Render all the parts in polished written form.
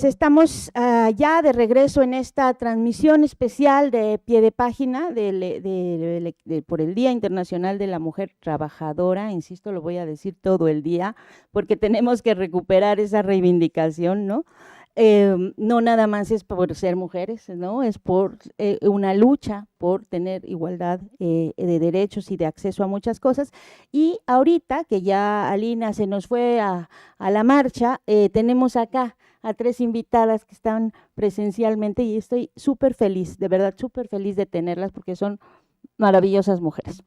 Estamos ya de regreso en esta transmisión especial de pie de página por el Día Internacional de la Mujer Trabajadora. Insisto, lo voy a decir todo el día porque tenemos que recuperar esa reivindicación, ¿no? No nada más es por ser mujeres, ¿no? Es por una lucha por tener igualdad de derechos y de acceso a muchas cosas. Y ahorita que ya Alina se nos fue a la marcha, tenemos acá a 3 invitadas que están presencialmente y estoy súper feliz, de verdad súper feliz de tenerlas porque son maravillosas mujeres.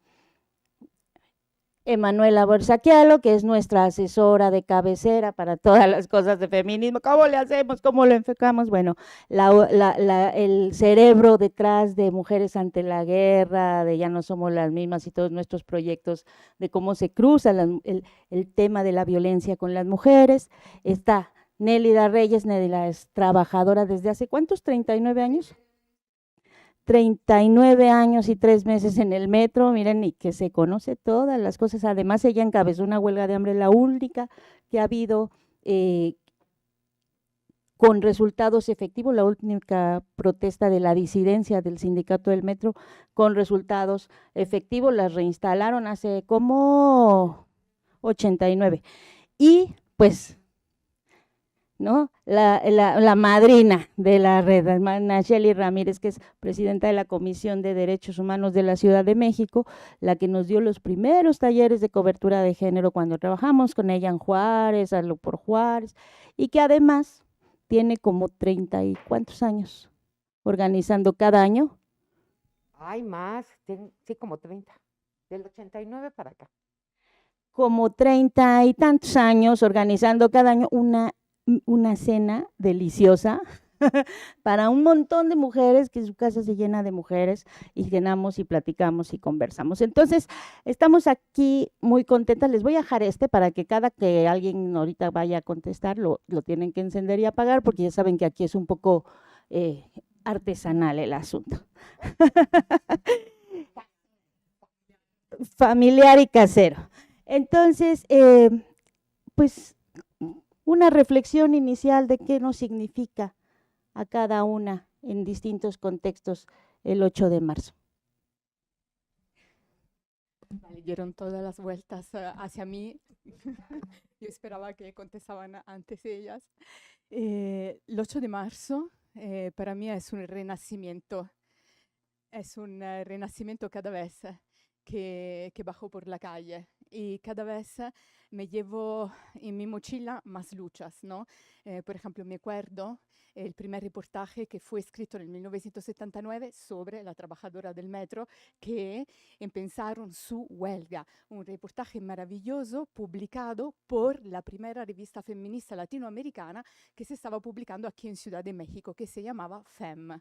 Emanuela Borsaquialo, que es nuestra asesora de cabecera para todas las cosas de feminismo. ¿Cómo le hacemos? ¿Cómo lo enfocamos? Bueno, el cerebro detrás de Mujeres ante la Guerra, de Ya no somos las mismas y todos nuestros proyectos de cómo se cruza el tema de la violencia con las mujeres. Está Nélida Reyes. Nélida es trabajadora desde hace, ¿cuántos? ¿39 años? 39 años y 3 meses en el metro, miren, y que se conoce todas las cosas. Además, ella encabezó una huelga de hambre, la única que ha habido con resultados efectivos, la única protesta de la disidencia del sindicato del metro con resultados efectivos, las reinstalaron hace como 89. Y pues, ¿no? La madrina de la red, Nacheli Ramírez, que es presidenta de la Comisión de Derechos Humanos de la Ciudad de México, la que nos dio los primeros talleres de cobertura de género cuando trabajamos con ella en Juárez, Hazlo por Juárez, y que además tiene como 30 y cuántos años organizando cada año. Hay más, sí, como 30, del 89 para acá. Como 30 y tantos años organizando cada año una cena deliciosa para un montón de mujeres, que su casa se llena de mujeres y cenamos y platicamos y conversamos. Entonces, estamos aquí muy contentas. Les voy a dejar para que cada que alguien ahorita vaya a contestar, lo tienen que encender y apagar, porque ya saben que aquí es un poco artesanal el asunto. Familiar y casero. Entonces, pues una reflexión inicial de qué nos significa a cada una en distintos contextos el 8 de marzo. Vale, dieron todas las vueltas hacia mí. Yo esperaba que contestaban antes ellas. El 8 de marzo para mí es un renacimiento. Es un renacimiento cada vez que bajo por la calle y cada vez me llevo en mi mochila más luchas, ¿no? Por ejemplo, me acuerdo el primer reportaje que fue escrito en 1979 sobre la trabajadora del metro que empezaron su huelga. Un reportaje maravilloso publicado por la primera revista feminista latinoamericana que se estaba publicando aquí en Ciudad de México, que se llamaba FEM.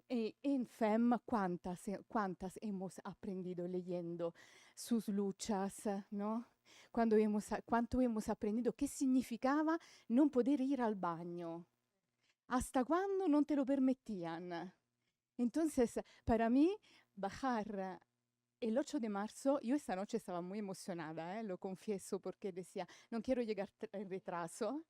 Y en FEM, ¿cuántas hemos aprendido leyendo sus luchas, ¿no? Cuánto hemos aprendido qué significaba no poder ir al baño, hasta cuándo no te lo permitían. Entonces, para mí, bajar el 8 de marzo, yo esta noche estaba muy emocionada, lo confieso, porque decía, no quiero llegar en retraso,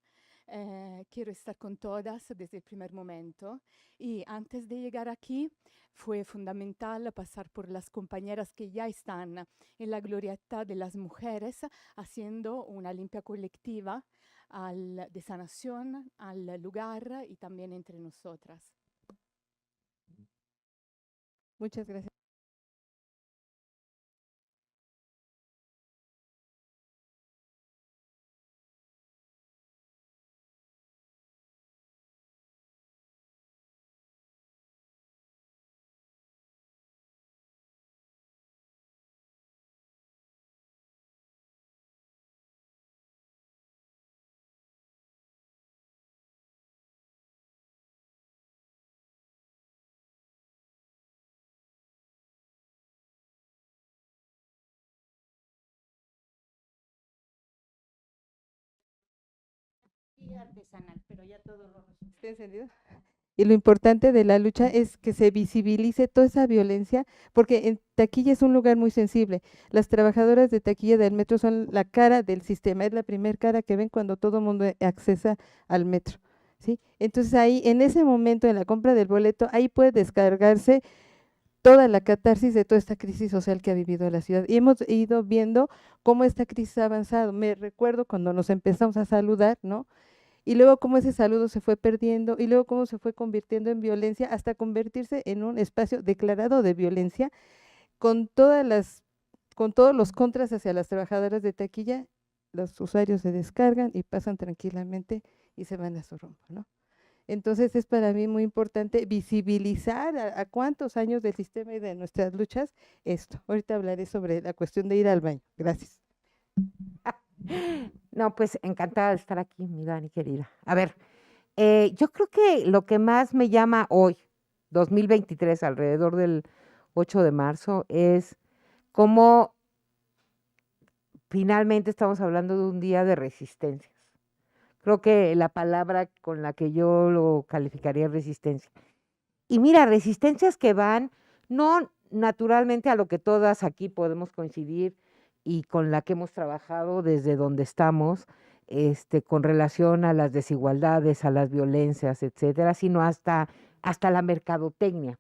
quiero estar con todas desde el primer momento. Y antes de llegar aquí fue fundamental pasar por las compañeras que ya están en la glorieta de las mujeres haciendo una limpia colectiva de sanación al lugar y también entre nosotras. Muchas gracias. Artesanal, pero ya todo lo ¿Está encendido? Y lo importante de la lucha es que se visibilice toda esa violencia, porque en Taquilla es un lugar muy sensible. Las trabajadoras de taquilla del metro son la cara del sistema, es la primer cara que ven cuando todo el mundo accesa al metro. ¿sí? Entonces ahí, en ese momento, en la compra del boleto, ahí puede descargarse toda la catarsis de toda esta crisis social que ha vivido la ciudad. Y hemos ido viendo cómo esta crisis ha avanzado. Me recuerdo cuando nos empezamos a saludar, ¿no? Y luego cómo ese saludo se fue perdiendo, y luego cómo se fue convirtiendo en violencia hasta convertirse en un espacio declarado de violencia, con con todos los contras hacia las trabajadoras de taquilla. Los usuarios se descargan y pasan tranquilamente y se van a su rumbo, ¿no? Entonces es para mí muy importante visibilizar a cuántos años del sistema y de nuestras luchas esto. Ahorita hablaré sobre la cuestión de ir al baño. Gracias. No, pues encantada de estar aquí, mi Dani querida. A ver, yo creo que lo que más me llama hoy, 2023, alrededor del 8 de marzo, es cómo finalmente estamos hablando de un día de resistencias. Creo que la palabra con la que yo lo calificaría es resistencia. Y mira, resistencias que van no naturalmente a lo que todas aquí podemos coincidir y con la que hemos trabajado desde donde estamos, con relación a las desigualdades, a las violencias, etcétera, sino hasta la mercadotecnia.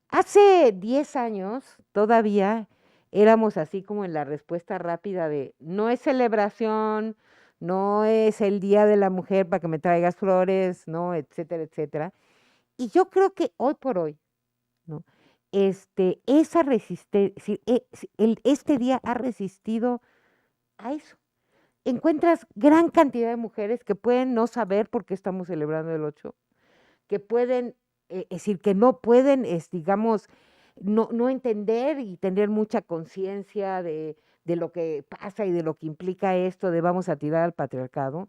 Hace 10 años todavía éramos así como en la respuesta rápida de no es celebración, no es el Día de la Mujer para que me traigas flores, ¿no? Etcétera, etcétera. Y yo creo que hoy por hoy, ¿no? Esa resistencia, este día ha resistido a eso. Encuentras gran cantidad de mujeres que pueden no saber por qué estamos celebrando el 8, que pueden, es decir, que no pueden, digamos, no entender y tener mucha conciencia de lo que pasa y de lo que implica esto de vamos a tirar al patriarcado,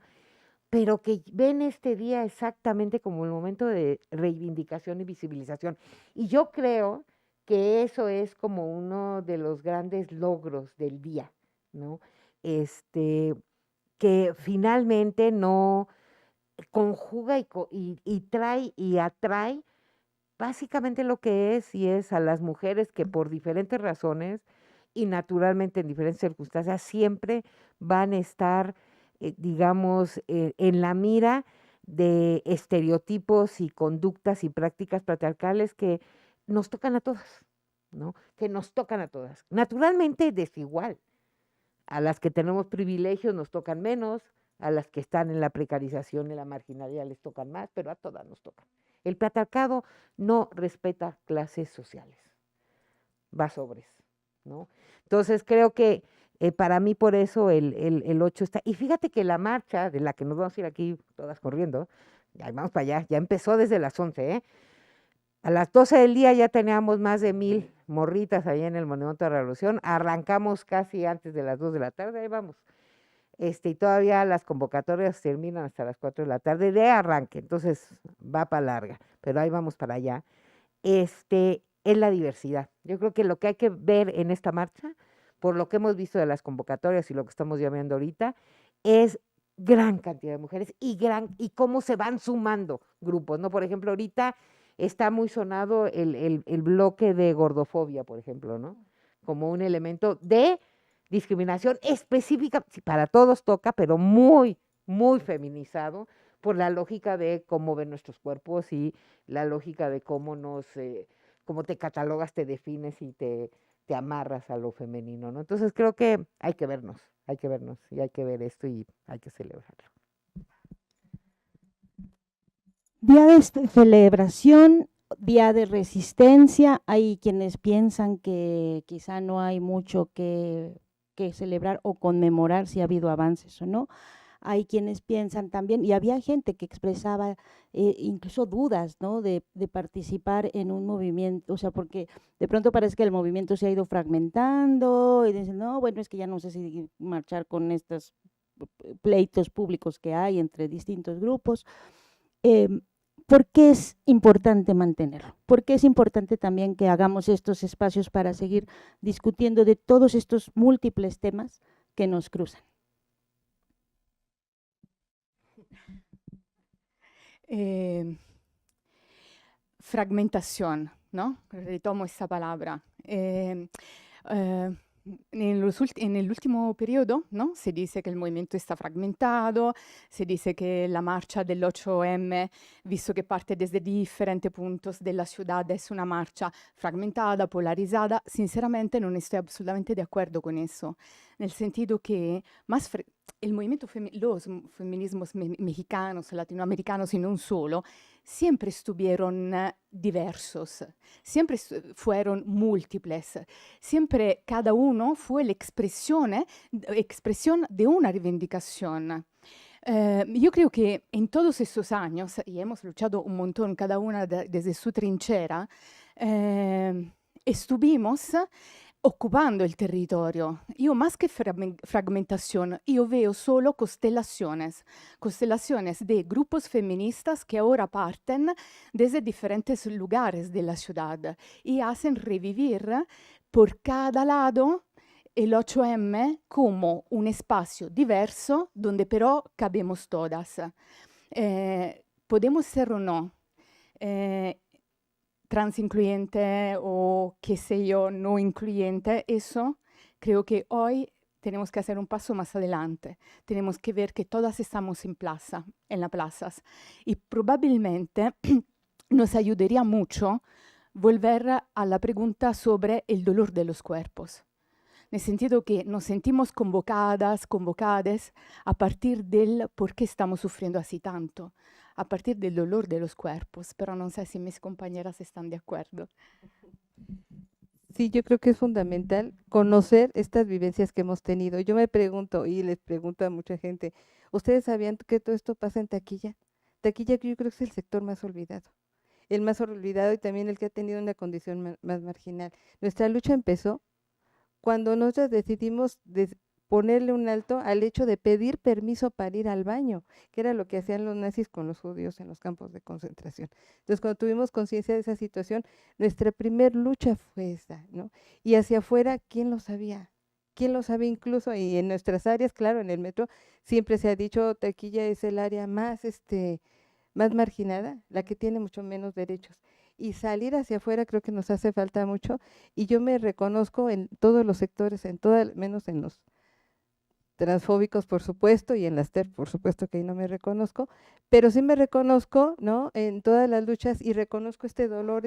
pero que ven este día exactamente como el momento de reivindicación y visibilización. Y yo creo que eso es como uno de los grandes logros del día, ¿no? Que finalmente no conjuga y trae y atrae básicamente lo que es, y es a las mujeres que por diferentes razones y naturalmente en diferentes circunstancias siempre van a estar, digamos, en la mira de estereotipos y conductas y prácticas patriarcales que nos tocan a todas, ¿no? Que nos tocan a todas. Naturalmente desigual. A las que tenemos privilegios nos tocan menos, a las que están en la precarización y la marginalidad les tocan más, pero a todas nos tocan. El patriarcado no respeta clases sociales, va sobres, ¿no? Entonces creo que para mí por eso el 8 está. Y fíjate que la marcha de la que nos vamos a ir aquí todas corriendo, ya vamos para allá, ya empezó desde las 11, ¿eh? A las 12 del día ya teníamos más de 1000 morritas ahí en el Monumento de la Revolución, arrancamos casi antes de las 2 de la tarde, ahí vamos. Y todavía las convocatorias terminan hasta las 4 de la tarde de arranque, entonces va para larga, pero ahí vamos para allá. Es la diversidad. Yo creo que lo que hay que ver en esta marcha, por lo que hemos visto de las convocatorias y lo que estamos llamando ahorita, es gran cantidad de mujeres y cómo se van sumando grupos, ¿no? Por ejemplo, ahorita está muy sonado el bloque de gordofobia, por ejemplo, ¿no? Como un elemento de discriminación específica, para todos toca, pero muy, muy feminizado por la lógica de cómo ven nuestros cuerpos y la lógica de cómo cómo te catalogas, te defines y te amarras a lo femenino, ¿no? Entonces creo que hay que vernos y hay que ver esto y hay que celebrarlo. Día de celebración, día de resistencia. Hay quienes piensan que quizá no hay mucho que celebrar o conmemorar si ha habido avances o no. Hay quienes piensan también, y había gente que expresaba incluso dudas, ¿no? De participar en un movimiento, o sea, porque de pronto parece que el movimiento se ha ido fragmentando y dicen, no, bueno, es que ya no sé si marchar con estos pleitos públicos que hay entre distintos grupos. ¿Por qué es importante mantenerlo? ¿Por qué es importante también que hagamos estos espacios para seguir discutiendo de todos estos múltiples temas que nos cruzan? Fragmentación, ¿no? Retomo esta palabra. en el último periodo, ¿no? Se dice que el movimiento está fragmentado, se dice que la marcha del 8M, visto que parte desde diferentes puntos de la ciudad, es una marcha fragmentada, polarizada. Sinceramente no estoy absolutamente de acuerdo con eso, nel sentido que el movimiento, los feminismos mexicanos, latinoamericanos y no solo, siempre estuvieron diversos, siempre fueron múltiples, siempre cada uno fue la expresión de una reivindicación. Yo creo que en todos estos años, y hemos luchado un montón cada una desde su trinchera, estuvimos ocupando el territorio. Yo más que fragmentación, yo veo solo constelaciones de grupos feministas que ahora parten desde diferentes lugares de la ciudad y hacen revivir por cada lado el 8M como un espacio diverso donde pero cabemos todas. Podemos ser o no trans incluyente o qué sé yo, no incluyente, eso creo que hoy tenemos que hacer un paso más adelante. Tenemos que ver que todas estamos en las plazas y probablemente nos ayudaría mucho volver a la pregunta sobre el dolor de los cuerpos. En el sentido que nos sentimos convocadas a partir del por qué estamos sufriendo así tanto, a partir del dolor de los cuerpos, pero no sé si mis compañeras están de acuerdo. Sí, yo creo que es fundamental conocer estas vivencias que hemos tenido. Yo me pregunto, y les pregunto a mucha gente, ¿ustedes sabían que todo esto pasa en taquilla? Taquilla que yo creo que es el sector más olvidado y también el que ha tenido una condición más marginal. Nuestra lucha empezó cuando nosotros decidimos ponerle un alto al hecho de pedir permiso para ir al baño, que era lo que hacían los nazis con los judíos en los campos de concentración. Entonces, cuando tuvimos conciencia de esa situación, nuestra primer lucha fue esa, ¿no? Y hacia afuera, ¿quién lo sabía? ¿Quién lo sabe incluso? Y en nuestras áreas, claro, en el metro, siempre se ha dicho, taquilla es el área más marginada, la que tiene mucho menos derechos. Y salir hacia afuera creo que nos hace falta mucho, y yo me reconozco en todos los sectores, menos en los transfóbicos, por supuesto, y en las TERF, por supuesto que ahí no me reconozco, pero sí me reconozco, ¿no?, en todas las luchas, y reconozco este dolor,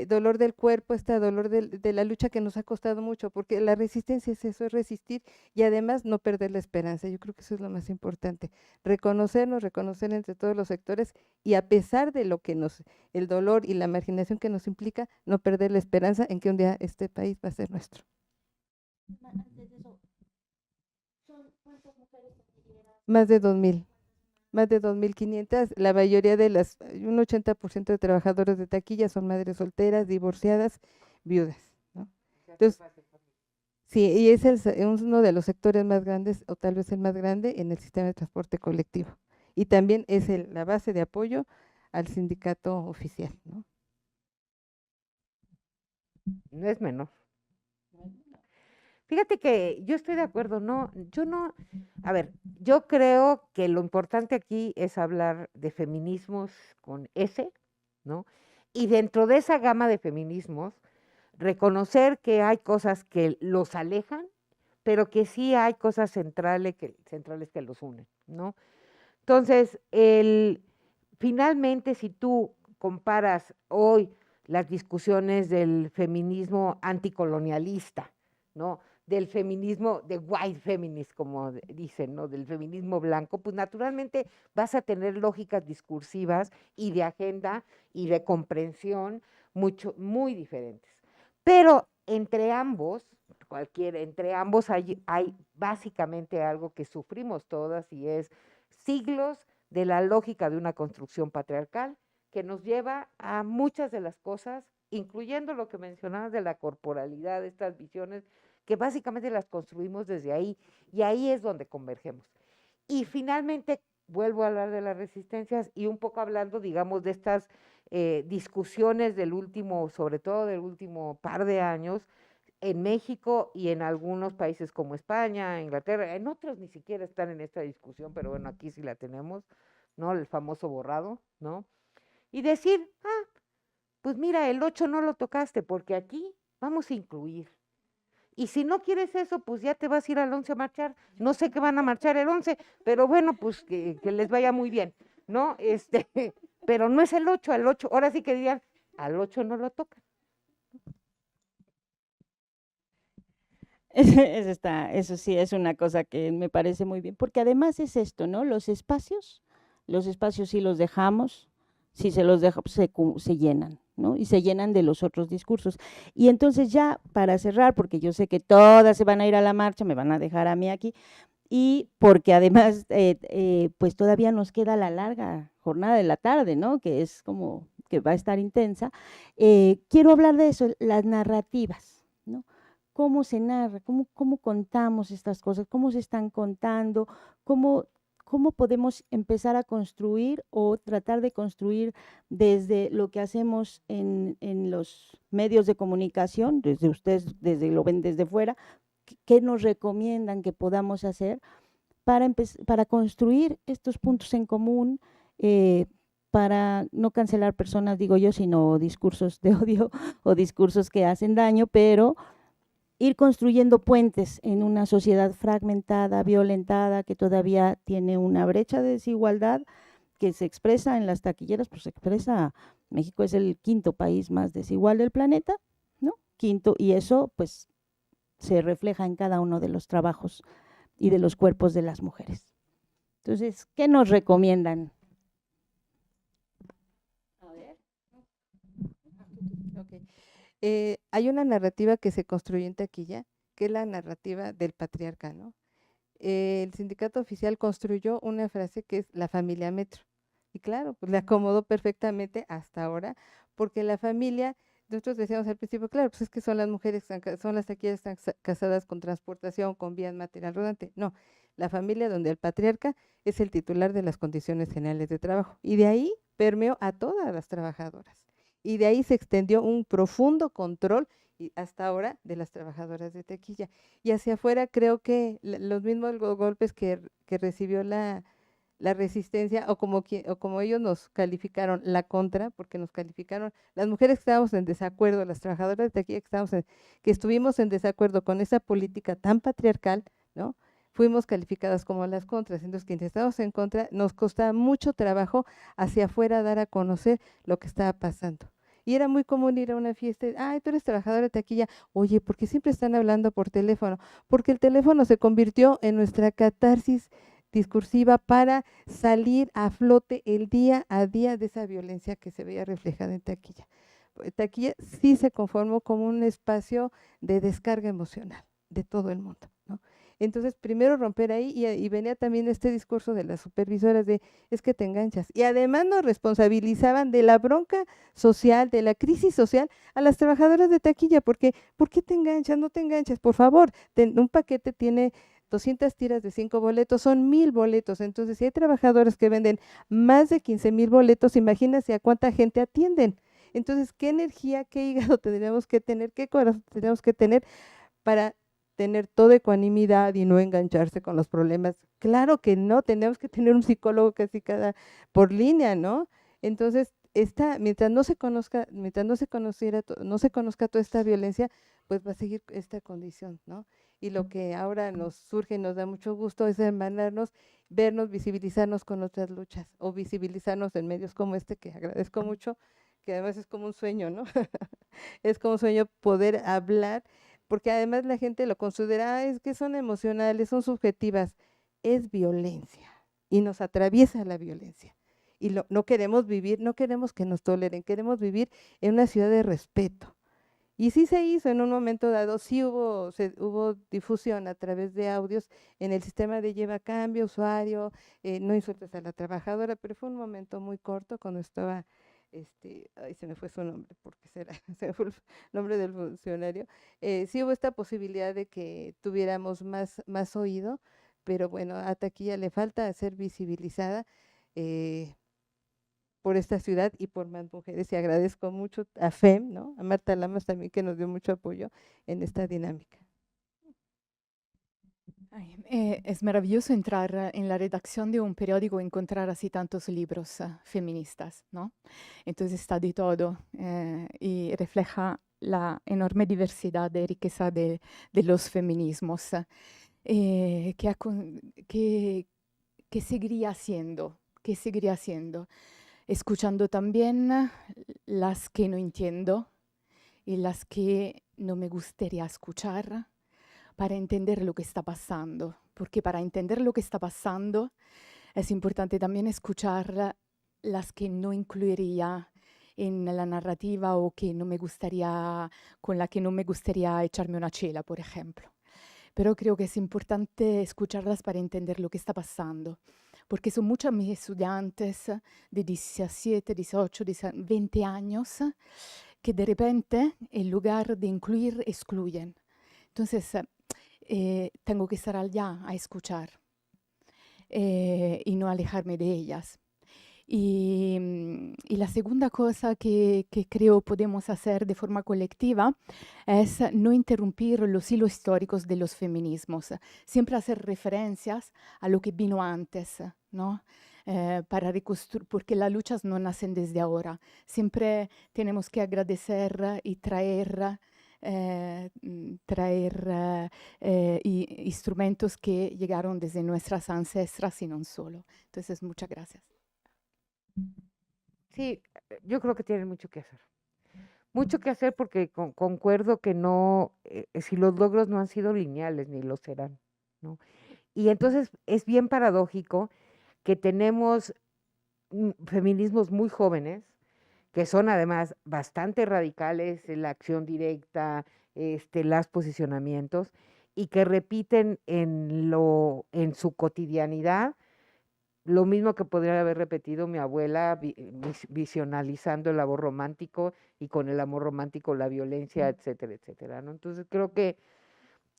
dolor del cuerpo, este dolor de la lucha que nos ha costado mucho, porque la resistencia es eso, es resistir y además no perder la esperanza. Yo creo que eso es lo más importante, reconocer entre todos los sectores, y a pesar de lo que el dolor y la marginación que nos implica, no perder la esperanza en que un día este país va a ser nuestro. Más de 2,000. Más de 2,500, la mayoría un 80% de trabajadores de taquilla son madres solteras, divorciadas, viudas, ¿no? Entonces, sí, y es uno de los sectores más grandes, o tal vez el más grande, en el sistema de transporte colectivo. Y también es la base de apoyo al sindicato oficial, ¿no? No es menor. Fíjate que yo estoy de acuerdo, a ver, yo creo que lo importante aquí es hablar de feminismos con S, ¿no? Y dentro de esa gama de feminismos, reconocer que hay cosas que los alejan, pero que sí hay cosas centrales que los unen, ¿no? Entonces, finalmente, si tú comparas hoy las discusiones del feminismo anticolonialista, ¿no?, del feminismo de white feminist, como dicen, ¿no?, del feminismo blanco, pues naturalmente vas a tener lógicas discursivas y de agenda y de comprensión muy diferentes. Pero entre ambos hay básicamente algo que sufrimos todas, y es siglos de la lógica de una construcción patriarcal que nos lleva a muchas de las cosas, incluyendo lo que mencionabas de la corporalidad, de estas visiones, que básicamente las construimos desde ahí, y ahí es donde convergemos. Y finalmente, vuelvo a hablar de las resistencias, y un poco hablando, digamos, de estas discusiones sobre todo del último par de años, en México y en algunos países como España, Inglaterra, en otros ni siquiera están en esta discusión, pero bueno, aquí sí la tenemos, ¿no?, el famoso borrado, ¿no? Y decir, pues mira, el 8 no lo tocaste, porque aquí vamos a incluir. Y si no quieres eso, pues ya te vas a ir al 11 a marchar. No sé qué van a marchar el 11, pero bueno, pues que les vaya muy bien, ¿no? Pero no es el 8, al 8, ahora sí que dirían, al 8 no lo toca. Eso sí es una cosa que me parece muy bien, porque además es esto, ¿no? Los espacios sí los dejamos, si se los deja, pues se llenan, ¿no? Y se llenan de los otros discursos. Y entonces ya, para cerrar, porque yo sé que todas se van a ir a la marcha, me van a dejar a mí aquí, y porque además, pues todavía nos queda la larga jornada de la tarde, ¿no? Que es como que va a estar intensa. Quiero hablar de eso, las narrativas, ¿no? ¿Cómo se narra? ¿Cómo contamos estas cosas? ¿Cómo se están contando? ¿Cómo podemos empezar a construir o tratar de construir desde lo que hacemos en los medios de comunicación, desde ustedes, lo ven desde fuera, qué nos recomiendan que podamos hacer para construir estos puntos en común, para no cancelar personas, digo yo, sino discursos de odio o discursos que hacen daño, pero ir construyendo puentes en una sociedad fragmentada, violentada, que todavía tiene una brecha de desigualdad que se expresa en las taquilleras, pues se expresa, México es el quinto país más desigual del planeta, ¿no? Quinto, y eso pues se refleja en cada uno de los trabajos y de los cuerpos de las mujeres. Entonces, ¿qué nos recomiendan? A ver. Okay. Hay una narrativa que se construyó en taquilla, que es la narrativa del patriarca, ¿no? El sindicato oficial construyó una frase que es la familia metro. Y claro, pues le acomodó perfectamente hasta ahora, porque la familia, nosotros decíamos al principio, claro, pues es que son las mujeres, son las taquilleras que están casadas con transportación, con vías material rodante. No, la familia donde el patriarca es el titular de las condiciones generales de trabajo. Y de ahí permeó a todas las trabajadoras. Y de ahí se extendió un profundo control y hasta ahora de las trabajadoras de taquilla. Y hacia afuera creo que los mismos golpes que recibió la resistencia, o como ellos nos calificaron, la contra, porque nos calificaron, las mujeres que estábamos en desacuerdo, las trabajadoras de taquilla que estuvimos en desacuerdo con esa política tan patriarcal, ¿no? Fuimos calificadas como las contras. Entonces, quienes estábamos en contra, nos costaba mucho trabajo hacia afuera dar a conocer lo que estaba pasando. Y era muy común ir a una fiesta, ay, tú eres trabajadora de taquilla, oye, ¿por qué siempre están hablando por teléfono? Porque el teléfono se convirtió en nuestra catarsis discursiva para salir a flote el día a día de esa violencia que se veía reflejada en taquilla. Taquilla sí se conformó como un espacio de descarga emocional de todo el mundo, ¿no? Entonces, primero romper ahí, y venía también este discurso de las supervisoras de, es que te enganchas. Y además nos responsabilizaban de la bronca social, de la crisis social, a las trabajadoras de taquilla, porque, ¿por qué te enganchas? No te enganchas, por favor. Un paquete tiene 200 tiras de 5 boletos, son 1000 boletos. Entonces, si hay trabajadores que venden más de 15,000 boletos, imagínense a cuánta gente atienden. Entonces, ¿qué energía, qué hígado tendríamos que tener, qué corazón tendríamos que tener para tener toda ecuanimidad y no engancharse con los problemas? Claro que no, tenemos que tener un psicólogo casi por línea, ¿no? Entonces, mientras no se conozca toda esta violencia, pues va a seguir esta condición, ¿no? Y lo que ahora nos surge y nos da mucho gusto es hermanarnos, vernos, visibilizarnos con otras luchas, o visibilizarnos en medios como este, que agradezco mucho, que además es como un sueño, ¿no? Es como un sueño poder hablar, porque además la gente lo considera, es que son emocionales, son subjetivas, es violencia y nos atraviesa la violencia. Y no queremos vivir, no queremos que nos toleren, queremos vivir en una ciudad de respeto. Y sí se hizo en un momento dado, sí hubo difusión a través de audios en el sistema de lleva cambio, usuario, no insultes a la trabajadora, pero fue un momento muy corto cuando estaba, ay, se me fue su nombre, porque se me fue el nombre del funcionario. Sí hubo esta posibilidad de que tuviéramos más oído, pero bueno, a taquilla le falta ser visibilizada por esta ciudad y por más mujeres, y agradezco mucho a FEM, ¿no? A Marta Lamas también, que nos dio mucho apoyo en esta dinámica. Ay, es maravilloso entrar en la redacción de un periódico y encontrar así tantos libros feministas, ¿no? Entonces está de todo y refleja la enorme diversidad de riqueza de los feminismos, que seguiría haciendo, escuchando también las que no entiendo y las que no me gustaría escuchar para entender lo que está pasando, porque para entender lo que está pasando es importante también escuchar las que no incluiría en la narrativa o que no me gustaría, con la que no me gustaría echarme una chela, por ejemplo. Pero creo que es importante escucharlas para entender lo que está pasando, porque son muchas mis estudiantes de 17, 18, 20 años que de repente, en lugar de incluir, excluyen. Entonces, tengo que estar allá a escuchar y no alejarme de ellas. Y la segunda cosa que creo podemos hacer de forma colectiva es no interrumpir los hilos históricos de los feminismos, siempre hacer referencias a lo que vino antes, ¿no? Para reconstruir, porque las luchas no nacen desde ahora, siempre tenemos que agradecer y traer instrumentos que llegaron desde nuestras ancestras y no solo. Entonces, muchas gracias. Sí, yo creo que tienen mucho que hacer. Mucho que hacer porque concuerdo que no, si los logros no han sido lineales, ni lo serán, ¿no? Y entonces es bien paradójico que tenemos feminismos muy jóvenes, que son además bastante radicales en la acción directa, los posicionamientos, y que repiten en su cotidianidad lo mismo que podría haber repetido mi abuela visionalizando el amor romántico y con el amor romántico la violencia, etcétera, etcétera, ¿no? Entonces creo que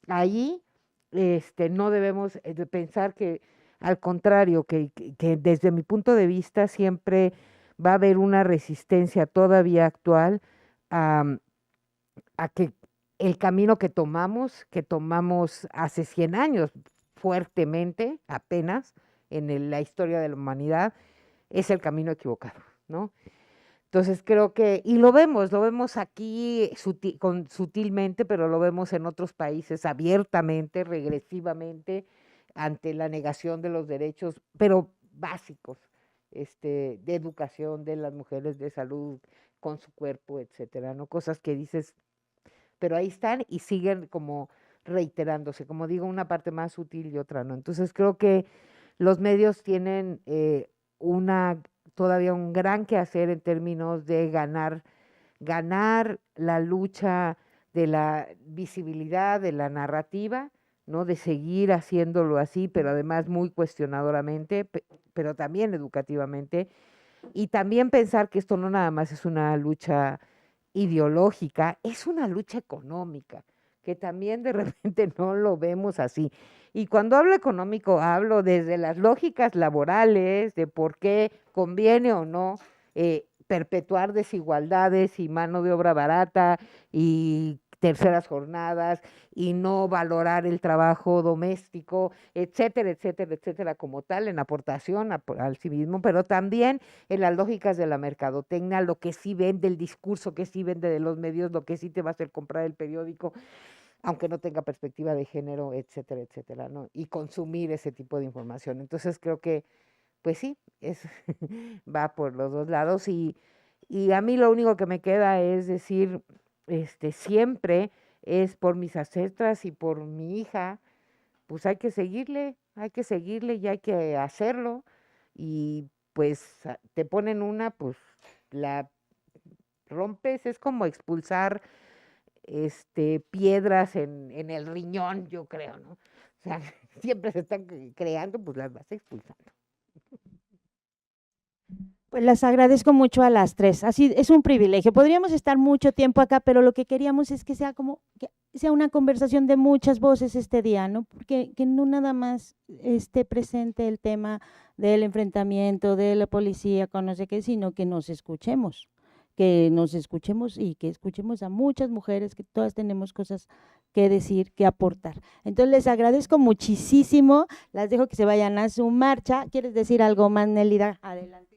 ahí no debemos de pensar que, al contrario, que desde mi punto de vista siempre va a haber una resistencia todavía actual a que el camino que tomamos hace 100 años fuertemente, apenas, en la historia de la humanidad, es el camino equivocado, ¿no? Entonces creo que, y lo vemos aquí sutilmente, pero lo vemos en otros países abiertamente, regresivamente, ante la negación de los derechos, pero básicos, de educación de las mujeres, de salud con su cuerpo, etcétera, ¿no? Cosas que dices, pero ahí están y siguen como reiterándose, como digo, una parte más sutil y otra no. Entonces creo que los medios tienen todavía un gran quehacer en términos de ganar la lucha de la visibilidad, de la narrativa, ¿no? De seguir haciéndolo así, pero además muy cuestionadoramente, pero también educativamente, y también pensar que esto no nada más es una lucha ideológica, es una lucha económica, que también de repente no lo vemos así. Y cuando hablo económico, hablo desde las lógicas laborales, de por qué conviene o no perpetuar desigualdades y mano de obra barata y terceras jornadas y no valorar el trabajo doméstico, etcétera, etcétera, etcétera, como tal, en aportación al civismo, pero también en las lógicas de la mercadotecnia, lo que sí vende el discurso, que sí vende de los medios, lo que sí te va a hacer comprar el periódico, aunque no tenga perspectiva de género, etcétera, etcétera, ¿no? Y consumir ese tipo de información. Entonces creo que, pues sí, va por los dos lados y a mí lo único que me queda es decir, siempre es por mis ancestras y por mi hija, pues hay que seguirle y hay que hacerlo y pues te ponen una, pues la rompes, es como expulsar piedras en el riñón, yo creo, ¿no? O sea, siempre se están creando, pues las vas expulsando. Pues las agradezco mucho a las tres. Así es un privilegio. Podríamos estar mucho tiempo acá, pero lo que queríamos es que sea que sea una conversación de muchas voces este día, ¿no? Porque que no nada más esté presente el tema del enfrentamiento de la policía con no sé qué, sino que nos escuchemos y que escuchemos a muchas mujeres, que todas tenemos cosas que decir, que aportar. Entonces les agradezco muchísimo, las dejo que se vayan a su marcha. ¿Quieres decir algo más, Nélida? Adelante.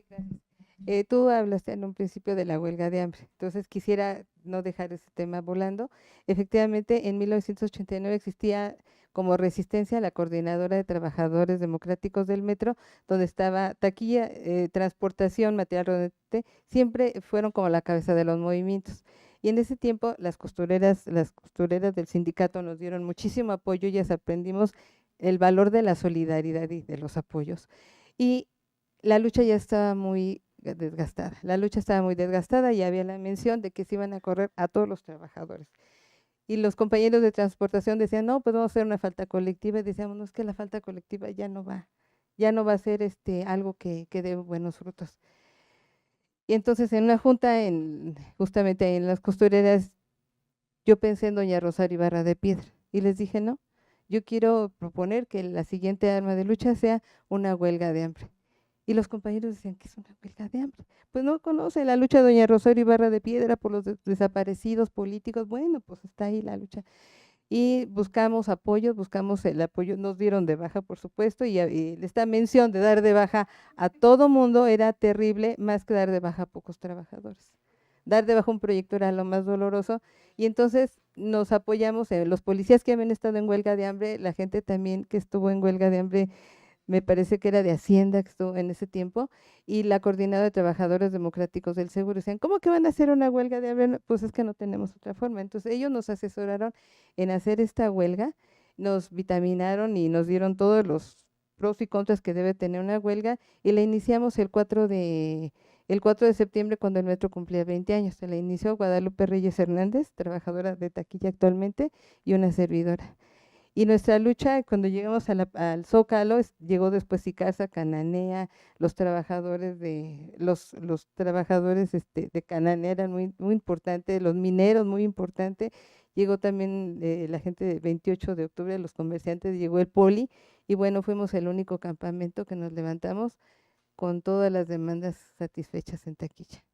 Tú hablaste en un principio de la huelga de hambre, entonces quisiera no dejar ese tema volando. Efectivamente, en 1989 existía como resistencia la Coordinadora de Trabajadores Democráticos del Metro, donde estaba taquilla, transportación, material rodante, siempre fueron como la cabeza de los movimientos. Y en ese tiempo las costureras del sindicato nos dieron muchísimo apoyo, y ya aprendimos el valor de la solidaridad y de los apoyos. Y la lucha ya estaba muy desgastada, y había la mención de que se iban a correr a todos los trabajadores. Y los compañeros de transportación decían, no, pues vamos a hacer una falta colectiva, y decíamos, no, es que la falta colectiva ya no va a ser algo que dé buenos frutos. Y entonces en una junta, justamente en las costureras, yo pensé en doña Rosario Ibarra de Piedra, y les dije, no, yo quiero proponer que la siguiente arma de lucha sea una huelga de hambre. Y los compañeros decían, ¿qué es una huelga de hambre? Pues no conoce la lucha de doña Rosario Ibarra de Piedra por los desaparecidos políticos. Bueno, pues está ahí la lucha. Y buscamos apoyos, buscamos el apoyo, nos dieron de baja, por supuesto, y esta mención de dar de baja a todo mundo era terrible, más que dar de baja a pocos trabajadores. Dar de baja un proyecto era lo más doloroso, y entonces nos apoyamos, los policías que habían estado en huelga de hambre, la gente también que estuvo en huelga de hambre, me parece que era de Hacienda que estuvo en ese tiempo, y la Coordinadora de Trabajadores Democráticos del Seguro. Decían, ¿cómo que van a hacer una huelga de hambre? Pues es que no tenemos otra forma. Entonces ellos nos asesoraron en hacer esta huelga, nos vitaminaron y nos dieron todos los pros y contras que debe tener una huelga, y la iniciamos el 4 de septiembre, cuando el metro cumplía 20 años. Se la inició Guadalupe Reyes Hernández, trabajadora de taquilla actualmente, y una servidora. Y nuestra lucha, cuando llegamos al Zócalo, llegó después Icarza, Cananea, los trabajadores de Cananea eran muy, muy importantes, los mineros muy importante, llegó también la gente de 28 de octubre, los comerciantes, llegó el Poli, y bueno, fuimos el único campamento que nos levantamos con todas las demandas satisfechas en taquilla.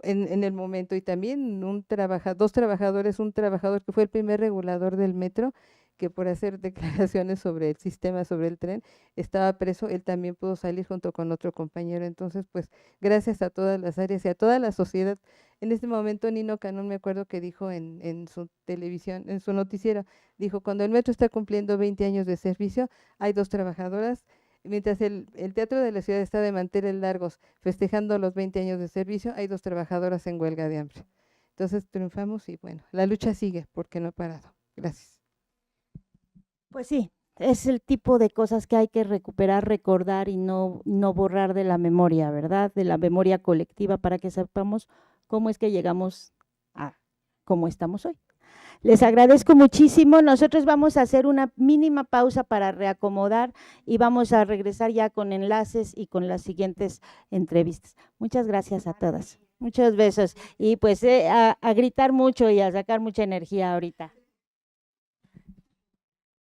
En el momento, y también dos trabajadores, un trabajador que fue el primer regulador del metro, que por hacer declaraciones sobre el sistema, sobre el tren, estaba preso, él también pudo salir junto con otro compañero. Entonces, pues, gracias a todas las áreas y a toda la sociedad. En este momento, Nino Canún, me acuerdo que dijo en su televisión, en su noticiero, dijo, cuando el metro está cumpliendo 20 años de servicio, hay dos trabajadoras. Mientras el Teatro de la Ciudad está de manteles largos festejando los 20 años de servicio, hay dos trabajadoras en huelga de hambre. Entonces triunfamos, y bueno, la lucha sigue porque no ha parado. Gracias. Pues sí, es el tipo de cosas que hay que recuperar, recordar y no borrar de la memoria, ¿verdad? De la memoria colectiva, para que sepamos cómo es que llegamos a cómo estamos hoy. Les agradezco muchísimo. Nosotros vamos a hacer una mínima pausa para reacomodar, y vamos a regresar ya con enlaces y con las siguientes entrevistas. Muchas gracias a todas. Muchos besos. Y pues a gritar mucho y a sacar mucha energía ahorita.